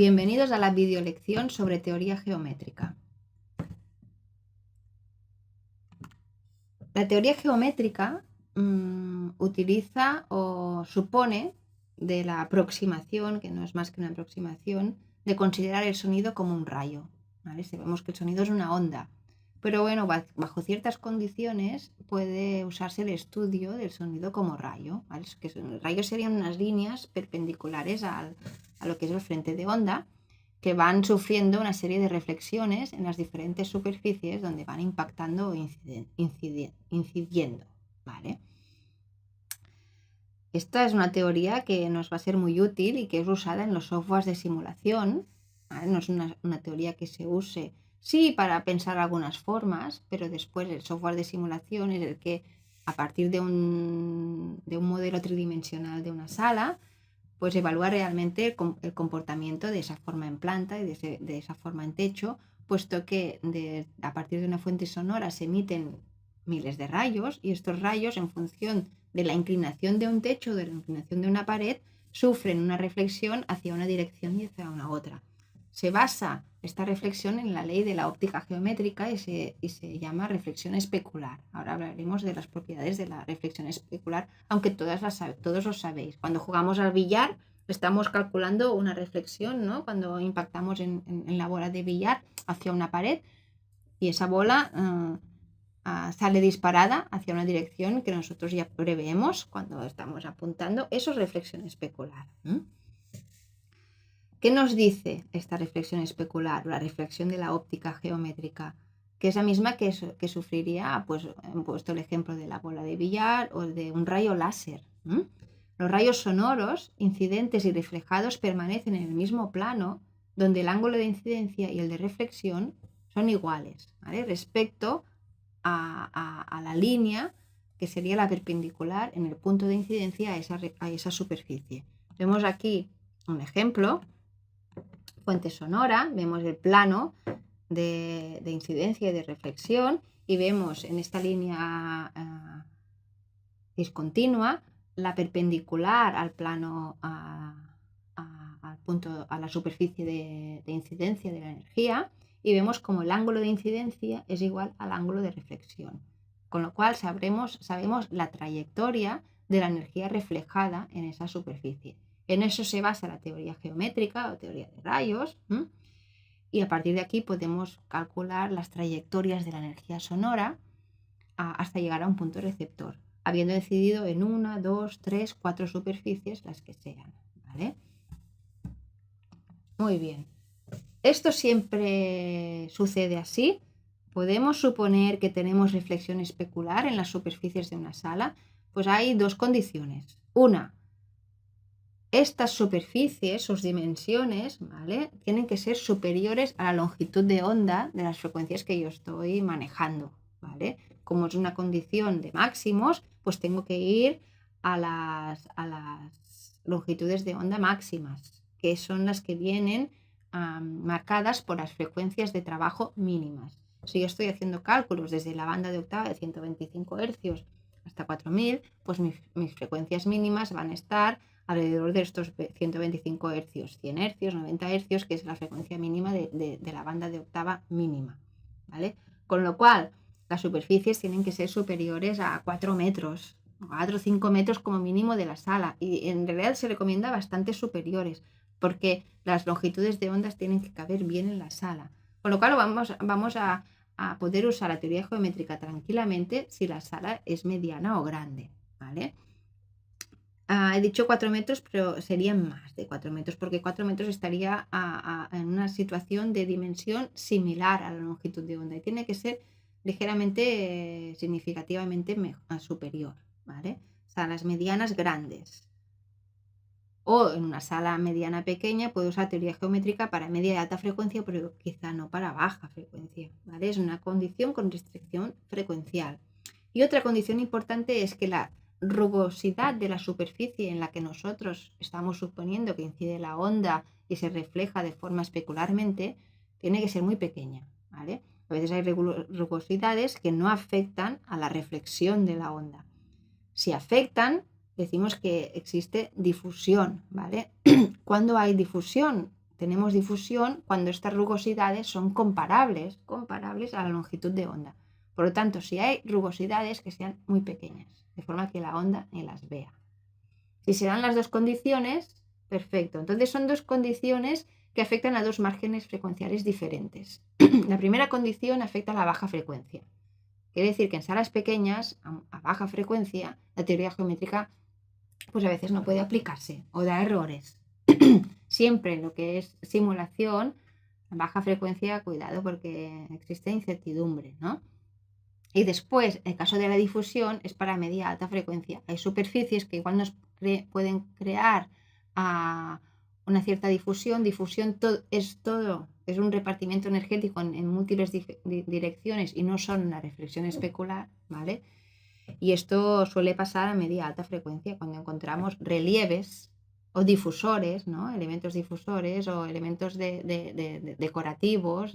Bienvenidos a la videolección sobre teoría geométrica. La teoría geométrica utiliza o supone de la aproximación, que no es más que una aproximación, de considerar el sonido como un rayo, ¿vale? Sabemos que el sonido es una onda, pero bueno, bajo ciertas condiciones puede usarse el estudio del sonido como rayo, ¿vale? El rayo serían unas líneas perpendiculares a lo que es el frente de onda, que van sufriendo una serie de reflexiones en las diferentes superficies donde van impactando o incidiendo, ¿vale? Esta es una teoría que nos va a ser muy útil y que es usada en los softwares de simulación, ¿vale? No es una teoría que se use, sí, para pensar algunas formas, pero después el software de simulación es el que, a partir de un modelo tridimensional de una sala, pues evalúa realmente el comportamiento de esa forma en planta y de esa forma en techo, puesto que a partir de una fuente sonora se emiten miles de rayos y estos rayos, en función de la inclinación de un techo, de la inclinación de una pared, sufren una reflexión hacia una dirección y hacia una otra. Se basa esta reflexión en la ley de la óptica geométrica y se llama reflexión especular. Ahora hablaremos de las propiedades de la reflexión especular, aunque todos lo sabéis. Cuando jugamos al billar estamos calculando una reflexión, ¿no? Cuando impactamos en la bola de billar hacia una pared y esa bola sale disparada hacia una dirección que nosotros ya preveemos cuando estamos apuntando. Eso es reflexión especular. ¿Qué nos dice esta reflexión especular, la reflexión de la óptica geométrica? Que es la misma que sufriría, pues he puesto el ejemplo de la bola de billar o de un rayo láser. Los rayos sonoros, incidentes y reflejados permanecen en el mismo plano, donde el ángulo de incidencia y el de reflexión son iguales, ¿vale? Respecto a la línea que sería la perpendicular en el punto de incidencia a esa superficie. Vemos aquí un ejemplo. Fuente sonora, vemos el plano de incidencia y de reflexión y vemos en esta línea discontinua la perpendicular al plano, al punto, a la superficie de incidencia de la energía, y vemos como el ángulo de incidencia es igual al ángulo de reflexión, con lo cual sabemos la trayectoria de la energía reflejada en esa superficie. En eso se basa la teoría geométrica o teoría de rayos, y a partir de aquí podemos calcular las trayectorias de la energía sonora hasta llegar a un punto receptor, habiendo decidido en 1, 2, 3, 4 superficies, las que sean, ¿vale? Muy bien. Esto siempre sucede así. ¿Podemos suponer que tenemos reflexión especular en las superficies de una sala? Pues hay dos condiciones. Una, estas superficies, sus dimensiones, ¿vale?, tienen que ser superiores a la longitud de onda de las frecuencias que yo estoy manejando, ¿vale? Como es una condición de máximos, pues tengo que ir a las longitudes de onda máximas, que son las que vienen marcadas por las frecuencias de trabajo mínimas. Si yo estoy haciendo cálculos desde la banda de octava de 125 Hz hasta 4000, pues mis frecuencias mínimas van a estar alrededor de estos 125 Hz, 100 Hz, 90 Hz, que es la frecuencia mínima de la banda de octava mínima, ¿vale? Con lo cual, las superficies tienen que ser superiores a 4 metros, 4 o 5 metros como mínimo de la sala, y en realidad se recomienda bastante superiores, porque las longitudes de ondas tienen que caber bien en la sala. Con lo cual vamos a poder usar la teoría geométrica tranquilamente si la sala es mediana o grande, ¿vale? He dicho 4 metros, pero serían más de 4 metros, porque 4 metros estaría en una situación de dimensión similar a la longitud de onda y tiene que ser ligeramente, significativamente superior, ¿vale? Salas medianas grandes. O en una sala mediana pequeña puedo usar teoría geométrica para media y alta frecuencia, pero quizá no para baja frecuencia, ¿vale? Es una condición con restricción frecuencial. Y otra condición importante es que la rugosidad de la superficie en la que nosotros estamos suponiendo que incide la onda y se refleja de forma especularmente tiene que ser muy pequeña, ¿vale? A veces hay rugosidades que no afectan a la reflexión de la onda. Si afectan, decimos que existe difusión, ¿vale? ¿Cuándo hay difusión? tenemos difusión cuando estas rugosidades son comparables a la longitud de onda. Por lo tanto, si hay rugosidades, que sean muy pequeñas, de forma que la onda ni las vea. Si se dan las dos condiciones, perfecto. Entonces son dos condiciones que afectan a dos márgenes frecuenciales diferentes. La primera condición afecta a la baja frecuencia. Quiere decir que en salas pequeñas, a baja frecuencia, la teoría geométrica pues a veces no puede aplicarse o da errores. Siempre lo que es simulación, a baja frecuencia, cuidado porque existe incertidumbre, ¿no? Y después, el caso de la difusión es para media alta frecuencia. Hay superficies que igual nos pueden crear una cierta difusión. Difusión es un repartimiento energético en múltiples direcciones y no son una reflexión especular, ¿vale? Y esto suele pasar a media alta frecuencia cuando encontramos relieves o difusores, ¿no? Elementos difusores o elementos decorativos,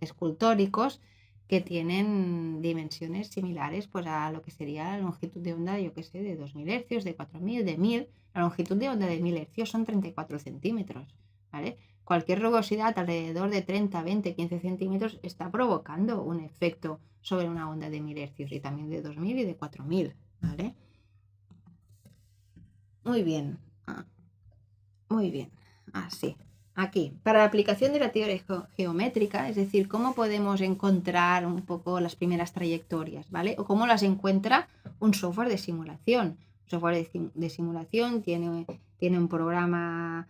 escultóricos, que tienen dimensiones similares pues, a lo que sería la longitud de onda, yo que sé, de 2000 hercios, de 4000, de 1000. La longitud de onda de 1000 hercios son 34 centímetros, ¿vale? Cualquier rugosidad alrededor de 30, 20, 15 centímetros está provocando un efecto sobre una onda de 1000 hercios y también de 2000 y de 4000, ¿vale? Muy bien, muy bien, así. Aquí, para la aplicación de la teoría geométrica, es decir, cómo podemos encontrar un poco las primeras trayectorias, ¿vale? O cómo las encuentra un software de simulación. Un software de simulación tiene un programa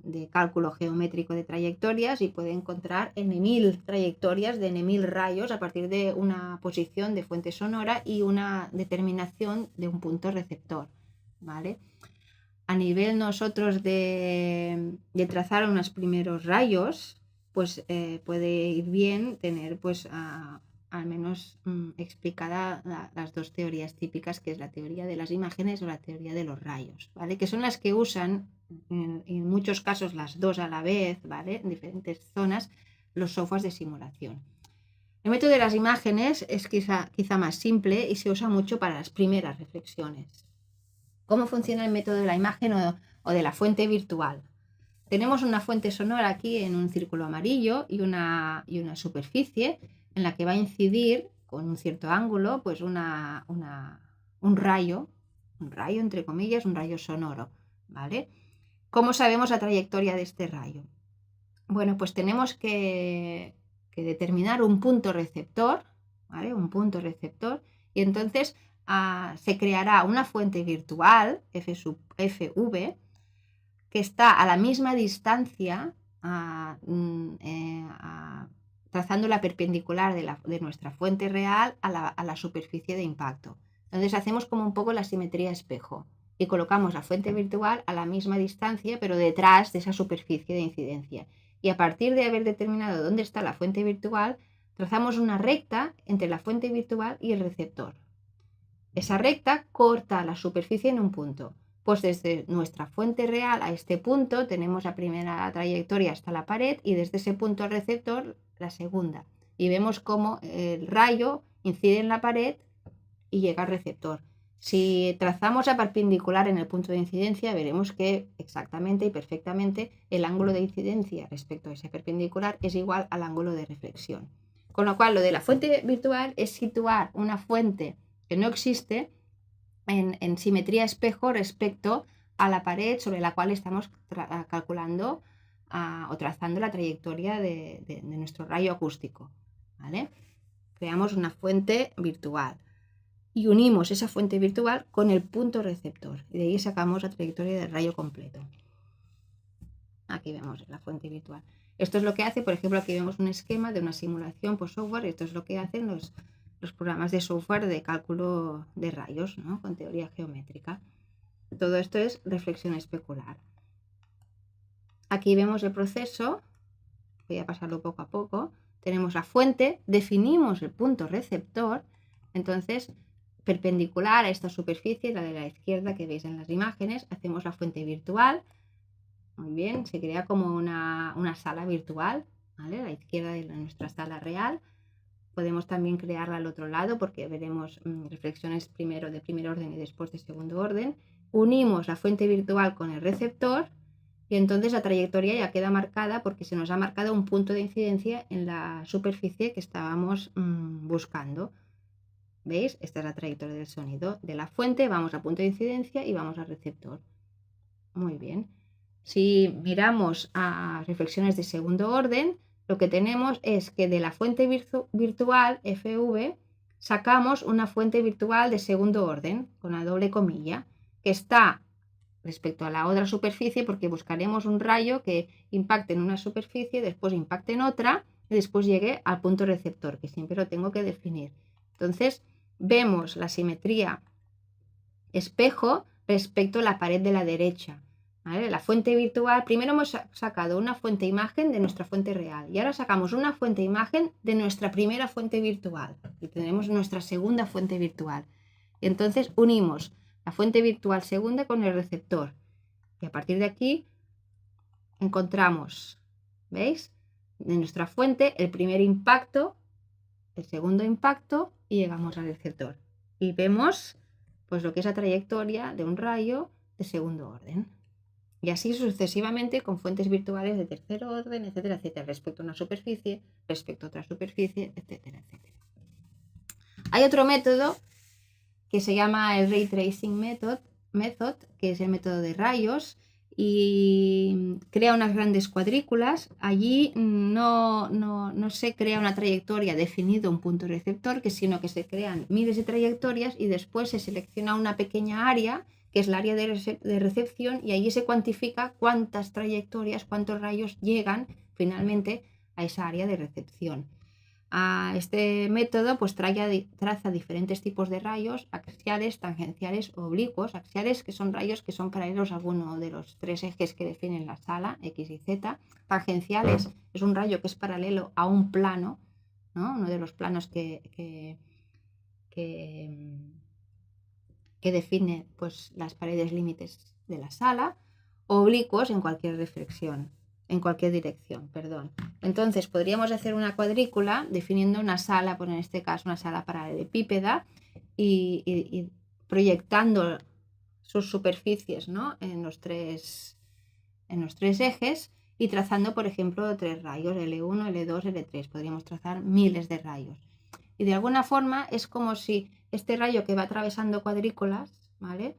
de cálculo geométrico de trayectorias y puede encontrar n.000 trayectorias de n.000 rayos a partir de una posición de fuente sonora y una determinación de un punto receptor, ¿vale? A nivel nosotros de trazar unos primeros rayos, pues puede ir bien tener pues al menos explicada las dos teorías típicas, que es la teoría de las imágenes o la teoría de los rayos, ¿vale? Que son las que usan en muchos casos las dos a la vez, ¿vale? En diferentes zonas, los softwares de simulación. El método de las imágenes es quizá más simple y se usa mucho para las primeras reflexiones. ¿Cómo funciona el método de la imagen o de la fuente virtual? Tenemos una fuente sonora aquí en un círculo amarillo y una superficie en la que va a incidir con un cierto ángulo pues un rayo entre comillas, un rayo sonoro, ¿vale? ¿Cómo sabemos la trayectoria de este rayo? Bueno, pues tenemos que determinar un punto receptor, ¿vale? Un punto receptor, y entonces se creará una fuente virtual, FV, que está a la misma distancia, trazando la perpendicular de nuestra fuente real a la superficie de impacto. Entonces hacemos como un poco la simetría espejo y colocamos la fuente virtual a la misma distancia, pero detrás de esa superficie de incidencia. Y a partir de haber determinado dónde está la fuente virtual, trazamos una recta entre la fuente virtual y el receptor. Esa recta corta la superficie en un punto. Pues desde nuestra fuente real a este punto tenemos la primera trayectoria hasta la pared y desde ese punto al receptor la segunda. Y vemos cómo el rayo incide en la pared y llega al receptor. Si trazamos la perpendicular en el punto de incidencia, veremos que exactamente y perfectamente el ángulo de incidencia respecto a ese perpendicular es igual al ángulo de reflexión. Con lo cual, lo de la fuente virtual es situar una fuente que no existe en simetría espejo respecto a la pared sobre la cual estamos calculando o trazando la trayectoria de nuestro rayo acústico, ¿vale? Creamos una fuente virtual y unimos esa fuente virtual con el punto receptor y de ahí sacamos la trayectoria del rayo completo. Aquí vemos la fuente virtual. Esto es lo que hace, por ejemplo, aquí vemos un esquema de una simulación por software. Esto es lo que hacen los programas de software de cálculo de rayos, ¿no? Con teoría geométrica. Todo esto es reflexión especular. Aquí vemos el proceso. Voy a pasarlo poco a poco. Tenemos la fuente, definimos el punto receptor. Entonces, perpendicular a esta superficie, la de la izquierda que veis en las imágenes, hacemos la fuente virtual. Muy bien, se crea como una sala virtual, ¿vale? A la izquierda de nuestra sala real. Podemos también crearla al otro lado porque veremos reflexiones primero de primer orden y después de segundo orden. Unimos la fuente virtual con el receptor y entonces la trayectoria ya queda marcada porque se nos ha marcado un punto de incidencia en la superficie que estábamos buscando. ¿Veis? Esta es la trayectoria del sonido. De la fuente vamos a punto de incidencia y vamos al receptor. Muy bien. Si miramos a reflexiones de segundo orden, lo que tenemos es que de la fuente virtual FV sacamos una fuente virtual de segundo orden, con la doble comilla, que está respecto a la otra superficie, porque buscaremos un rayo que impacte en una superficie, después impacte en otra y después llegue al punto receptor, que siempre lo tengo que definir. Entonces, vemos la simetría espejo respecto a la pared de la derecha. ¿Vale? La fuente virtual, primero hemos sacado una fuente imagen de nuestra fuente real y ahora sacamos una fuente imagen de nuestra primera fuente virtual y tenemos nuestra segunda fuente virtual. Y entonces unimos la fuente virtual segunda con el receptor y a partir de aquí encontramos, ¿veis? De nuestra fuente el primer impacto, el segundo impacto y llegamos al receptor y vemos pues lo que es la trayectoria de un rayo de segundo orden. Y así sucesivamente con fuentes virtuales de tercer orden, etcétera, etcétera, respecto a una superficie, respecto a otra superficie, etcétera, etcétera. Hay otro método que se llama el Ray Tracing Method, que es el método de rayos, y crea unas grandes cuadrículas. Allí no se crea una trayectoria definido un punto receptor, sino que se crean miles de trayectorias y después se selecciona una pequeña área que es el área de recepción, y allí se cuantifica cuántas trayectorias, cuántos rayos llegan finalmente a esa área de recepción. Este método pues traza diferentes tipos de rayos, axiales, tangenciales o oblicuos. Axiales, que son rayos que son paralelos a alguno de los tres ejes que definen la sala, X y Z. Tangenciales es un rayo que es paralelo a un plano, ¿no? Uno de los planos que define pues, las paredes límites de la sala, o oblicuos en cualquier reflexión, en cualquier dirección, perdón. Entonces podríamos hacer una cuadrícula definiendo una sala, pues en este caso una sala paralelepípeda, y proyectando sus superficies, ¿no? en los tres ejes y trazando, por ejemplo, tres rayos, L1, L2, L3. Podríamos trazar miles de rayos. Y de alguna forma es como si este rayo que va atravesando cuadrículas, ¿vale?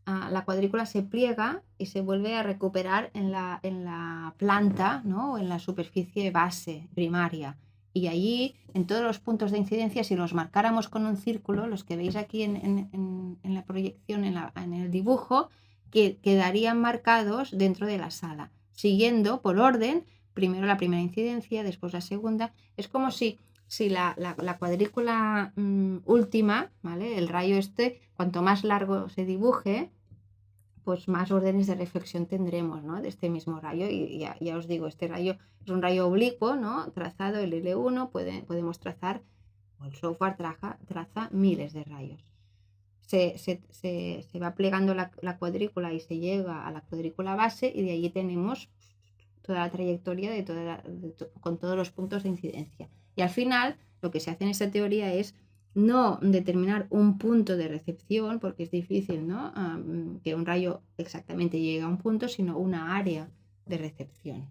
La cuadrícula se pliega y se vuelve a recuperar en la planta, ¿no? O en la superficie base primaria. Y allí, en todos los puntos de incidencia, si los marcáramos con un círculo, los que veis aquí en la proyección, en el dibujo, que quedarían marcados dentro de la sala, siguiendo por orden, primero la primera incidencia, después la segunda. Es como si la cuadrícula última, ¿vale? El rayo cuanto más largo se dibuje, pues más órdenes de reflexión tendremos, ¿no? De este mismo rayo. Y ya os digo, este rayo es un rayo oblicuo, ¿no? Trazado el L1, podemos trazar, o el software traza miles de rayos. Se va plegando la cuadrícula y se llega a la cuadrícula base, y de allí tenemos toda la trayectoria con todos los puntos de incidencia. Y al final, lo que se hace en esta teoría es no determinar un punto de recepción, porque es difícil, ¿no? Que un rayo exactamente llegue a un punto, sino una área de recepción.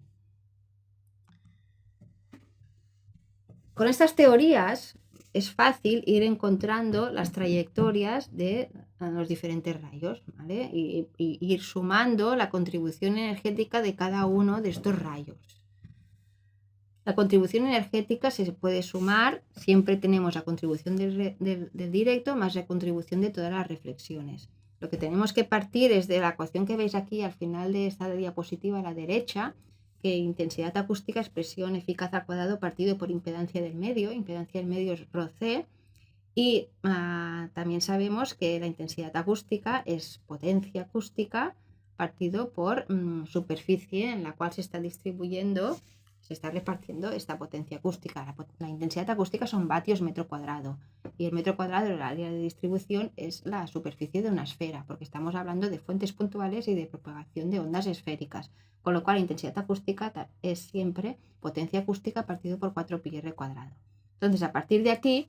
Con estas teorías es fácil ir encontrando las trayectorias de los diferentes rayos, ¿vale? Y ir sumando la contribución energética de cada uno de estos rayos. La contribución energética se puede sumar, siempre tenemos la contribución del directo más la contribución de todas las reflexiones. Lo que tenemos que partir es de la ecuación que veis aquí al final de esta diapositiva a la derecha, que intensidad acústica es presión eficaz al cuadrado partido por impedancia del medio es ρC, y también sabemos que la intensidad acústica es potencia acústica partido por superficie en la cual se está repartiendo esta potencia acústica. La intensidad acústica son vatios metro cuadrado, y el metro cuadrado del área de distribución es la superficie de una esfera, porque estamos hablando de fuentes puntuales y de propagación de ondas esféricas, con lo cual la intensidad acústica es siempre potencia acústica partido por 4πr cuadrado. Entonces, a partir de aquí,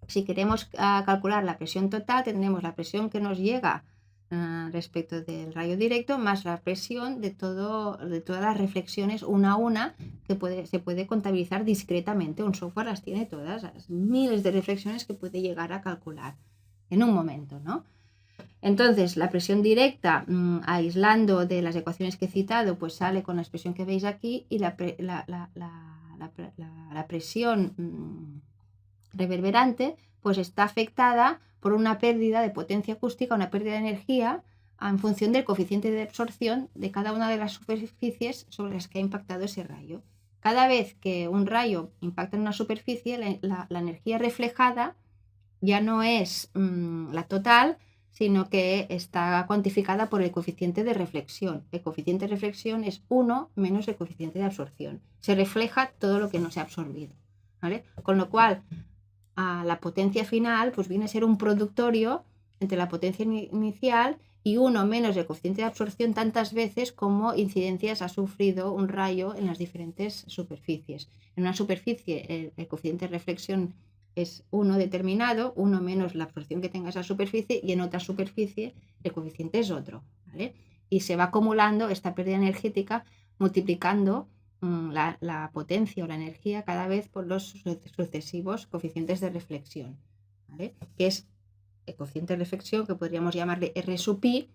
si queremos calcular la presión total, tendremos la presión que nos llega respecto del rayo directo, más la presión de todas las reflexiones una a una que se puede contabilizar discretamente. Un software las tiene todas, las miles de reflexiones que puede llegar a calcular en un momento, ¿no? Entonces, la presión directa, aislando de las ecuaciones que he citado, pues sale con la expresión que veis aquí, y la presión reverberante pues está afectada por una pérdida de potencia acústica, una pérdida de energía en función del coeficiente de absorción de cada una de las superficies sobre las que ha impactado ese rayo. Cada vez que un rayo impacta en una superficie, la energía reflejada ya no es la total, sino que está cuantificada por el coeficiente de reflexión. El coeficiente de reflexión es 1 menos el coeficiente de absorción. Se refleja todo lo que no se ha absorbido, ¿vale? Con lo cual, la potencia final pues viene a ser un productorio entre la potencia inicial y 1 menos el coeficiente de absorción tantas veces como incidencias ha sufrido un rayo en las diferentes superficies. En una superficie el coeficiente de reflexión es 1 determinado, 1 menos la absorción que tenga esa superficie, y en otra superficie el coeficiente es otro, ¿vale? Y se va acumulando esta pérdida energética multiplicando la potencia o la energía cada vez por los sucesivos coeficientes de reflexión, ¿vale? Que es el coeficiente de reflexión, que podríamos llamarle R sub pi,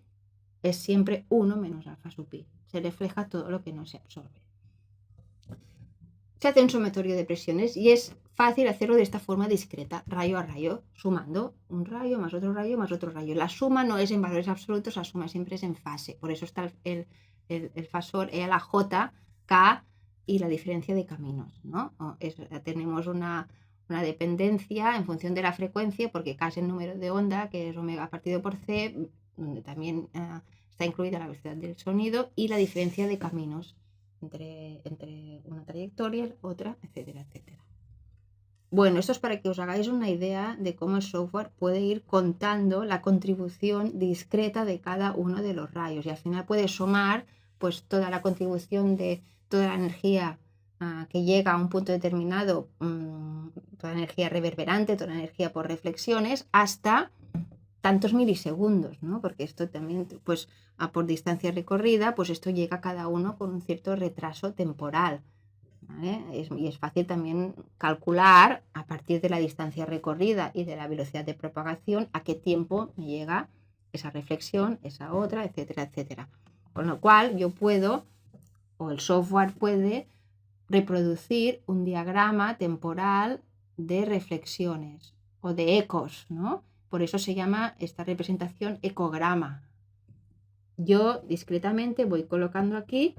es siempre 1 menos alfa sub pi. Se refleja todo lo que no se absorbe. Se hace un sumatorio de presiones y es fácil hacerlo de esta forma discreta, rayo a rayo, sumando un rayo más otro rayo más otro rayo. La suma no es en valores absolutos, la suma siempre es en fase. Por eso está el fasor E a la J, K y la diferencia de caminos, ¿no? Tenemos una dependencia en función de la frecuencia, porque K es el número de onda, que es omega partido por C, donde también está incluida la velocidad del sonido, y la diferencia de caminos entre una trayectoria, otra, etcétera, etcétera. Bueno, esto es para que os hagáis una idea de cómo el software puede ir contando la contribución discreta de cada uno de los rayos, y al final puede sumar pues toda la contribución de toda la energía que llega a un punto determinado, toda la energía reverberante, toda la energía por reflexiones, hasta tantos milisegundos, ¿no? Porque esto también, pues, por distancia recorrida, pues esto llega a cada uno con un cierto retraso temporal, ¿vale? Y es fácil también calcular a partir de la distancia recorrida y de la velocidad de propagación a qué tiempo me llega esa reflexión, esa otra, etcétera, etcétera. Con lo cual yo puedo, o el software puede, reproducir un diagrama temporal de reflexiones o de ecos, ¿no? Por eso se llama esta representación ecograma. Yo discretamente voy colocando aquí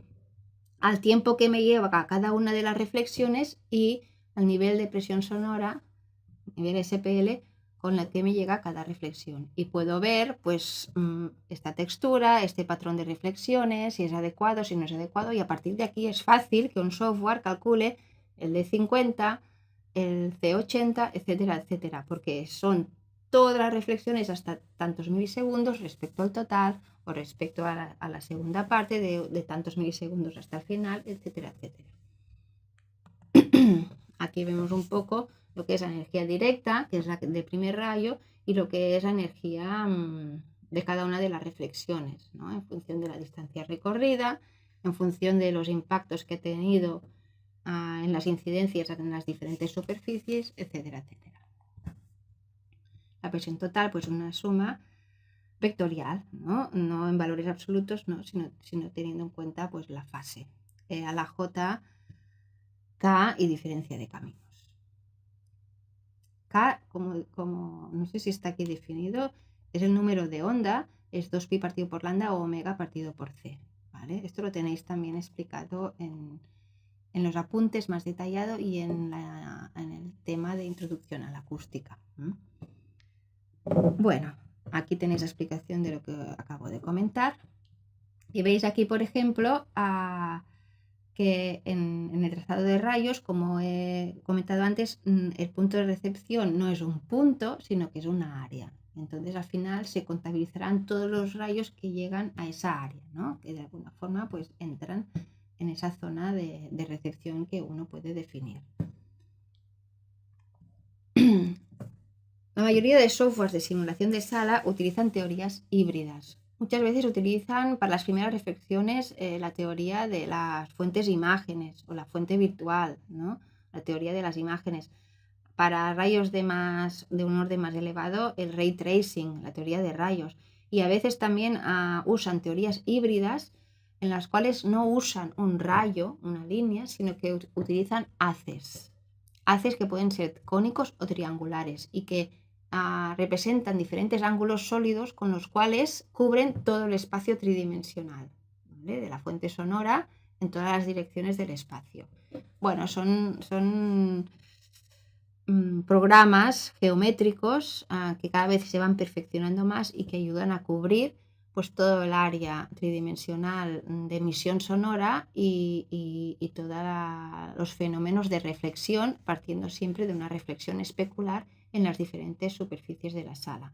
al tiempo que me lleva a cada una de las reflexiones y al nivel de presión sonora, nivel SPL, con la que me llega cada reflexión. Y puedo ver pues esta textura, este patrón de reflexiones, si es adecuado, si no es adecuado, y a partir de aquí es fácil que un software calcule el D50, el C80, etcétera, etcétera, porque son todas las reflexiones hasta tantos milisegundos respecto al total o respecto a la segunda parte de tantos milisegundos hasta el final, etcétera, etcétera. Aquí vemos un poco lo que es la energía directa, que es la del primer rayo, y lo que es la energía de cada una de las reflexiones, ¿no? En función de la distancia recorrida, en función de los impactos que he tenido en las incidencias en las diferentes superficies, etcétera, etcétera. La presión total, pues una suma vectorial, ¿no? No en valores absolutos, no, sino teniendo en cuenta pues la fase. A la J, K y diferencia de caminos. K, como no sé si está aquí definido, es el número de onda, es 2pi partido por lambda o omega partido por C, ¿vale? Esto lo tenéis también explicado en los apuntes más detallado y en el tema de introducción a la acústica. Bueno, aquí tenéis la explicación de lo que acabo de comentar. Y veis aquí, por ejemplo, que en el trazado de rayos, como he comentado antes, el punto de recepción no es un punto, sino que es una área. Entonces, al final se contabilizarán todos los rayos que llegan a esa área, ¿no? Que de alguna forma pues entran en esa zona de recepción que uno puede definir. La mayoría de softwares de simulación de sala utilizan teorías híbridas. muchas veces utilizan para las primeras reflexiones la teoría de las fuentes de imágenes o la fuente virtual, ¿no? La teoría de las imágenes. Para rayos de un orden más elevado, el ray tracing, la teoría de rayos. Y a veces también usan teorías híbridas en las cuales no usan un rayo, una línea, sino que utilizan haces. Haces que pueden ser cónicos o triangulares y que representan diferentes ángulos sólidos con los cuales cubren todo el espacio tridimensional, ¿vale? De la fuente sonora en todas las direcciones del espacio. Bueno, son programas geométricos que cada vez se van perfeccionando más y que ayudan a cubrir pues todo el área tridimensional de emisión sonora y todos los fenómenos de reflexión, partiendo siempre de una reflexión especular en las diferentes superficies de la sala.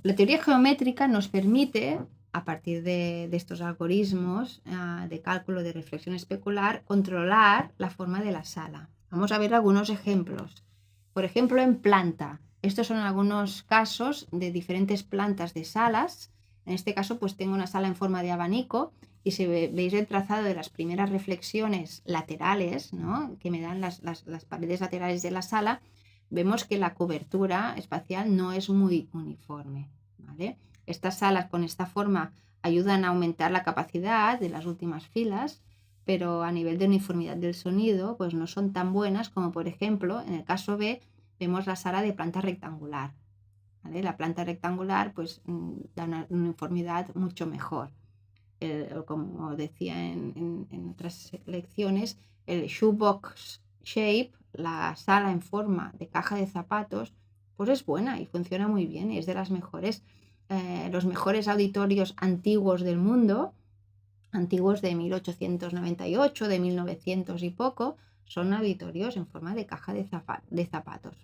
La teoría geométrica nos permite, a partir de estos algoritmos de cálculo de reflexión especular, controlar la forma de la sala. Vamos a ver algunos ejemplos. Por ejemplo, en planta. Estos son algunos casos de diferentes plantas de salas. En este caso, pues tengo una sala en forma de abanico y si veis el trazado de las primeras reflexiones laterales, ¿no?, que me dan las paredes laterales de la sala, vemos que la cobertura espacial no es muy uniforme, ¿vale? Estas salas con esta forma ayudan a aumentar la capacidad de las últimas filas, pero a nivel de uniformidad del sonido, pues no son tan buenas como, por ejemplo, en el caso B, vemos la sala de planta rectangular, ¿vale? La planta rectangular pues da una uniformidad mucho mejor. Como decía en otras lecciones, el shoebox shape, la sala en forma de caja de zapatos, pues es buena y funciona muy bien y es de las mejores, los mejores auditorios antiguos del mundo, antiguos de 1898, de 1900 y poco, son auditorios en forma de caja de zapatos.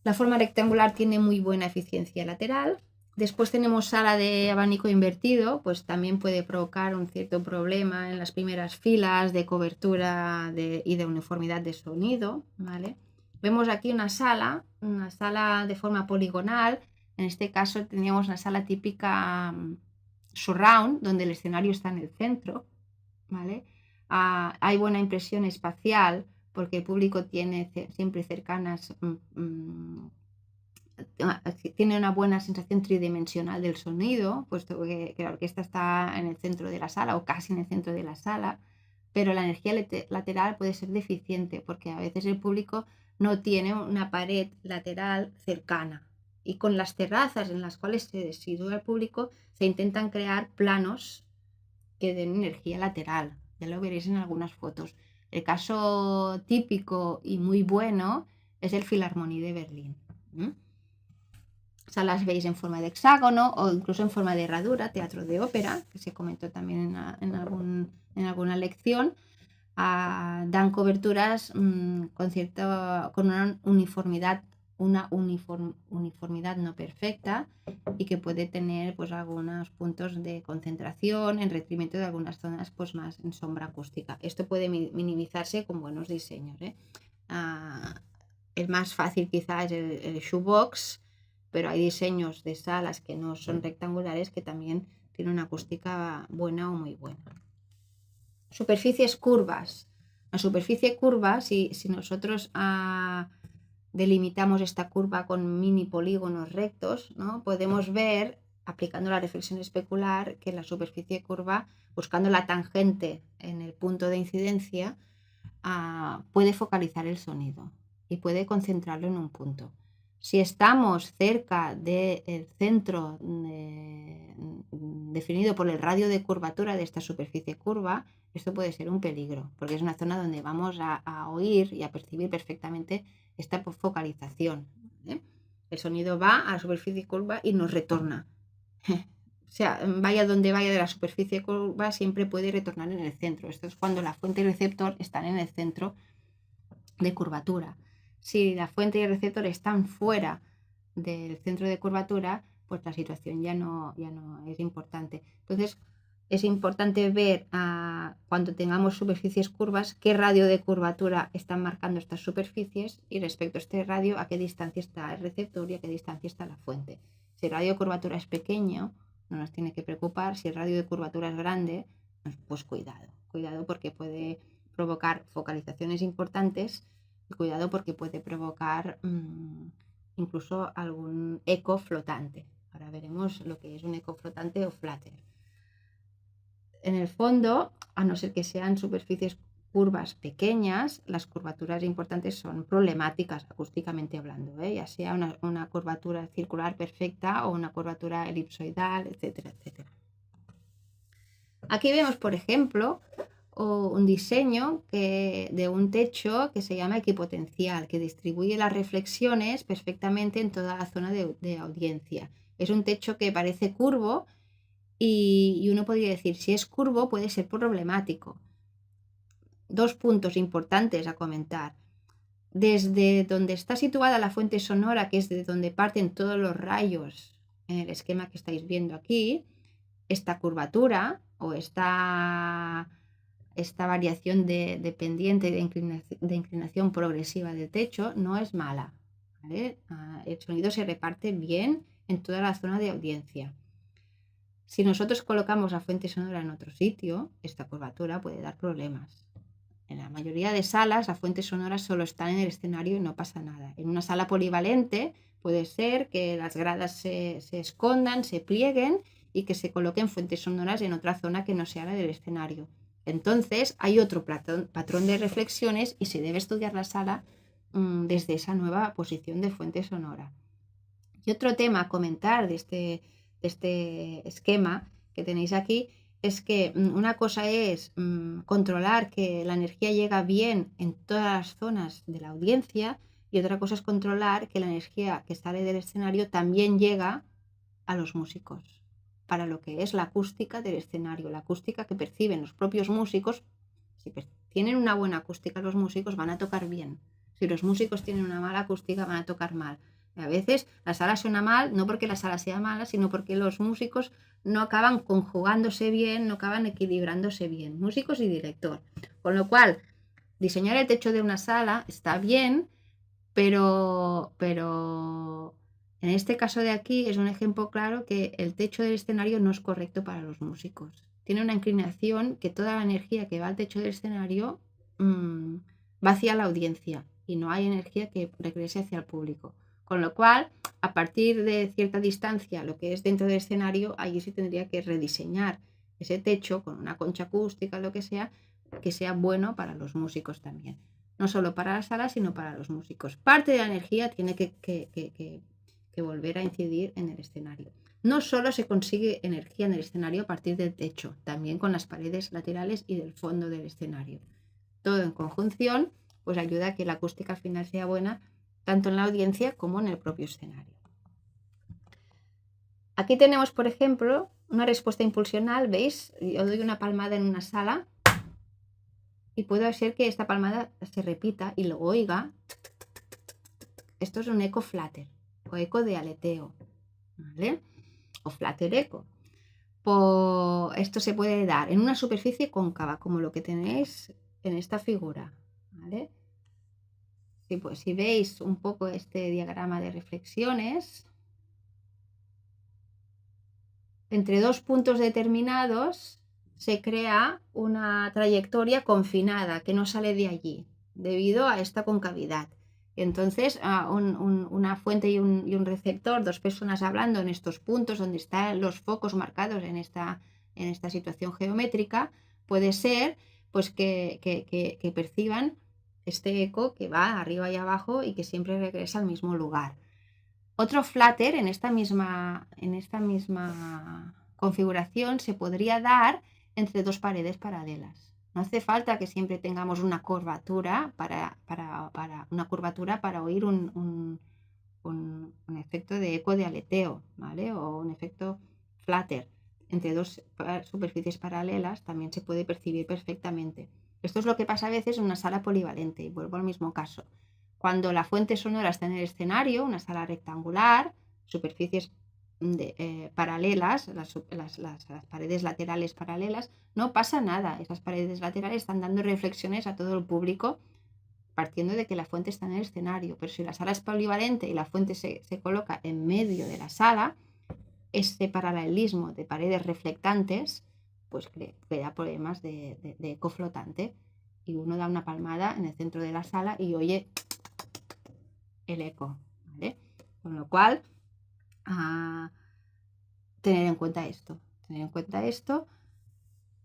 La forma rectangular tiene muy buena eficiencia lateral. Después tenemos sala de abanico invertido, pues también puede provocar un cierto problema en las primeras filas de cobertura y de uniformidad de sonido, ¿vale? Vemos aquí una sala de forma poligonal. En este caso teníamos una sala típica surround, donde el escenario está en el centro, ¿vale? Hay buena impresión espacial porque el público tiene siempre cercanas, tiene una buena sensación tridimensional del sonido, puesto que la orquesta está en el centro de la sala o casi en el centro de la sala, pero la energía lateral puede ser deficiente porque a veces el público no tiene una pared lateral cercana. Y con las terrazas en las cuales se sitúa el público se intentan crear planos que den energía lateral. Ya lo veréis en algunas fotos. El caso típico y muy bueno es el Philharmonie de Berlín. Salas veis en forma de hexágono o incluso en forma de herradura, teatro de ópera, que se comentó también en alguna lección. Dan coberturas con una uniformidad no perfecta y que puede tener pues algunos puntos de concentración en detrimento de algunas zonas pues más en sombra acústica. Esto puede minimizarse con buenos diseños, ¿eh? El más fácil quizás es el shoebox, pero hay diseños de salas que no son rectangulares que también tienen una acústica buena o muy buena. Superficies curvas. La superficie curva, si nosotros delimitamos esta curva con mini polígonos rectos, ¿no?, podemos ver, aplicando la reflexión especular, que la superficie curva, buscando la tangente en el punto de incidencia, puede focalizar el sonido y puede concentrarlo en un punto. Si estamos cerca del centro definido por el radio de curvatura de esta superficie curva, esto puede ser un peligro, porque es una zona donde vamos a oír y a percibir perfectamente esta focalización, ¿eh? El sonido va a la superficie curva y nos retorna. O sea, vaya donde vaya de la superficie curva, siempre puede retornar en el centro. Esto es cuando la fuente y el receptor están en el centro de curvatura. Si la fuente y el receptor están fuera del centro de curvatura, pues la situación ya no es importante. Entonces, es importante ver cuando tengamos superficies curvas qué radio de curvatura están marcando estas superficies y respecto a este radio a qué distancia está el receptor y a qué distancia está la fuente. Si el radio de curvatura es pequeño, no nos tiene que preocupar. Si el radio de curvatura es grande, pues cuidado porque puede provocar focalizaciones importantes y cuidado porque puede provocar incluso algún eco flotante. Ahora veremos lo que es un eco flotante o flutter. En el fondo, a no ser que sean superficies curvas pequeñas, las curvaturas importantes son problemáticas acústicamente hablando, ya sea una curvatura circular perfecta o una curvatura elipsoidal, etcétera, etcétera. Aquí vemos, por ejemplo, un diseño de un techo que se llama equipotencial, que distribuye las reflexiones perfectamente en toda la zona de audiencia. Es un techo que parece curvo y uno podría decir, si es curvo puede ser problemático. Dos puntos importantes a comentar. Desde donde está situada la fuente sonora, que es de donde parten todos los rayos en el esquema que estáis viendo aquí, esta curvatura o esta variación de pendiente de inclinación progresiva del techo no es mala, ¿vale? El sonido se reparte bien en toda la zona de audiencia. Si nosotros colocamos la fuente sonora en otro sitio, esta curvatura puede dar problemas. En la mayoría de salas, las fuentes sonoras solo están en el escenario y no pasa nada. En una sala polivalente puede ser que las gradas se escondan, se plieguen y que se coloquen fuentes sonoras en otra zona que no sea la del escenario. Entonces hay otro patrón de reflexiones y se debe estudiar la sala desde esa nueva posición de fuente sonora. Y otro tema a comentar de este esquema que tenéis aquí es que una cosa es controlar que la energía llega bien en todas las zonas de la audiencia y otra cosa es controlar que la energía que sale del escenario también llega a los músicos, para lo que es la acústica del escenario, la acústica que perciben los propios músicos. Si tienen una buena acústica los músicos van a tocar bien, si los músicos tienen una mala acústica van a tocar mal. A veces la sala suena mal, no porque la sala sea mala, sino porque los músicos no acaban conjugándose bien, no acaban equilibrándose bien, músicos y director. Con lo cual, diseñar el techo de una sala está bien, pero en este caso de aquí es un ejemplo claro que el techo del escenario no es correcto para los músicos. Tiene una inclinación que toda la energía que va al techo del escenario va hacia la audiencia y no hay energía que regrese hacia el público. Con lo cual, a partir de cierta distancia, lo que es dentro del escenario, allí se tendría que rediseñar ese techo con una concha acústica, lo que sea bueno para los músicos también. No solo para la sala, sino para los músicos. Parte de la energía tiene que volver a incidir en el escenario. No solo se consigue energía en el escenario a partir del techo, también con las paredes laterales y del fondo del escenario. Todo en conjunción pues ayuda a que la acústica al final sea buena tanto en la audiencia como en el propio escenario. Aquí tenemos, por ejemplo, una respuesta impulsional. ¿Veis? Yo doy una palmada en una sala y puede ser que esta palmada se repita y lo oiga. Esto es un eco flutter o eco de aleteo, ¿vale? O flutter eco. Esto se puede dar en una superficie cóncava, como lo que tenéis en esta figura, ¿vale? Pues, si veis un poco este diagrama de reflexiones, entre dos puntos determinados se crea una trayectoria confinada que no sale de allí debido a esta concavidad. Entonces, una fuente y un receptor, dos personas hablando en estos puntos donde están los focos marcados en esta situación geométrica, puede ser pues que perciban este eco que va arriba y abajo y que siempre regresa al mismo lugar. Otro flutter en esta misma configuración se podría dar entre dos paredes paralelas. No hace falta que siempre tengamos una curvatura para oír un efecto de eco de aleteo, ¿vale? O un efecto flutter. Entre dos superficies paralelas también se puede percibir perfectamente. Esto es lo que pasa a veces en una sala polivalente, y vuelvo al mismo caso. Cuando la fuente sonora está en el escenario, una sala rectangular, superficies paralelas, las paredes laterales paralelas, no pasa nada. Esas paredes laterales están dando reflexiones a todo el público, partiendo de que la fuente está en el escenario. Pero si la sala es polivalente y la fuente se coloca en medio de la sala, este paralelismo de paredes reflectantes pues crea problemas de eco flotante, y uno da una palmada en el centro de la sala y oye el eco, ¿vale? Con lo cual, tener en cuenta esto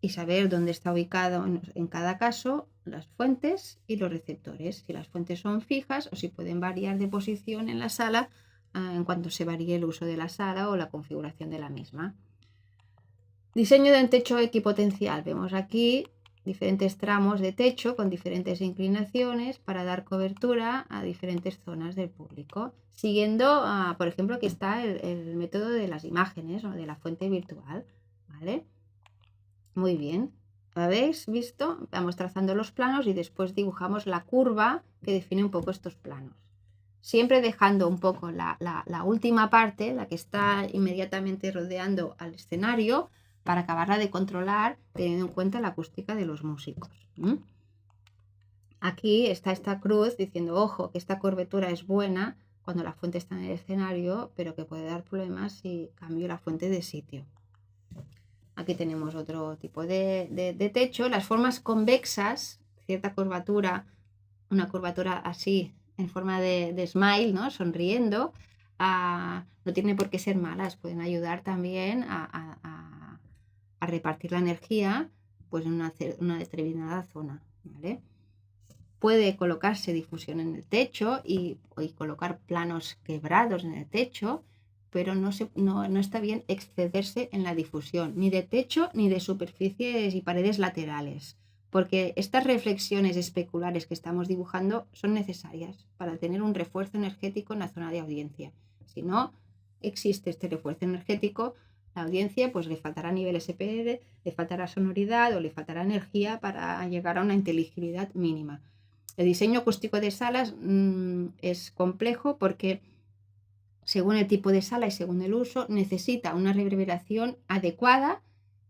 y saber dónde está ubicado en cada caso las fuentes y los receptores, si las fuentes son fijas o si pueden variar de posición en la sala en cuanto se varíe el uso de la sala o la configuración de la misma. Diseño de un techo equipotencial. Vemos aquí diferentes tramos de techo con diferentes inclinaciones para dar cobertura a diferentes zonas del público, siguiendo, por ejemplo, aquí está el método de las imágenes o de la fuente virtual, ¿vale? Muy bien. ¿Habéis visto? Vamos trazando los planos y después dibujamos la curva que define un poco estos planos. Siempre dejando un poco la última parte, la que está inmediatamente rodeando al escenario, para acabarla de controlar, teniendo en cuenta la acústica de los músicos. Aquí está esta cruz diciendo, ojo, que esta curvatura es buena cuando la fuente está en el escenario, pero que puede dar problemas si cambio la fuente de sitio. Aquí tenemos otro tipo de techo. Las formas convexas, cierta curvatura, una curvatura así, en forma de smile, ¿no? Sonriendo, no tiene por qué ser malas, pueden ayudar también a repartir la energía pues, en una determinada zona, ¿vale? Puede colocarse difusión en el techo y colocar planos quebrados en el techo, pero no está bien excederse en la difusión, ni de techo ni de superficies y paredes laterales, porque estas reflexiones especulares que estamos dibujando son necesarias para tener un refuerzo energético en la zona de audiencia. Si no existe este refuerzo energético, la audiencia pues le faltará nivel SPR, le faltará sonoridad o le faltará energía para llegar a una inteligibilidad mínima. El diseño acústico de salas es complejo porque según el tipo de sala y según el uso necesita una reverberación adecuada,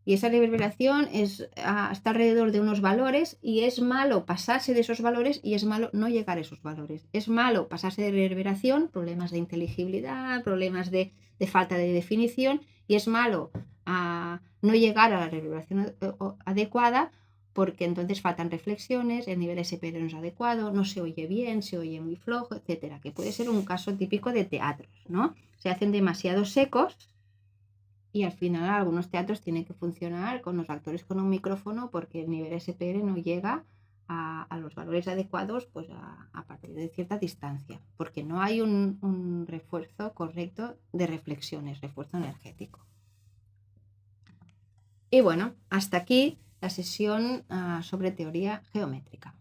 y esa reverberación está alrededor de unos valores, y es malo pasarse de esos valores y es malo no llegar a esos valores. Es malo pasarse de reverberación, problemas de inteligibilidad, problemas de falta de definición, y es malo no llegar a la reverberación adecuada, porque entonces faltan reflexiones, el nivel SPR no es adecuado, no se oye bien, se oye muy flojo, etcétera, que puede ser un caso típico de teatros, ¿no? Se hacen demasiado secos y al final algunos teatros tienen que funcionar con los actores con un micrófono porque el nivel SPR no llega a los valores adecuados pues a partir de cierta distancia, porque no hay un refuerzo correcto de reflexiones, refuerzo energético. Y bueno, hasta aquí la sesión sobre teoría geométrica.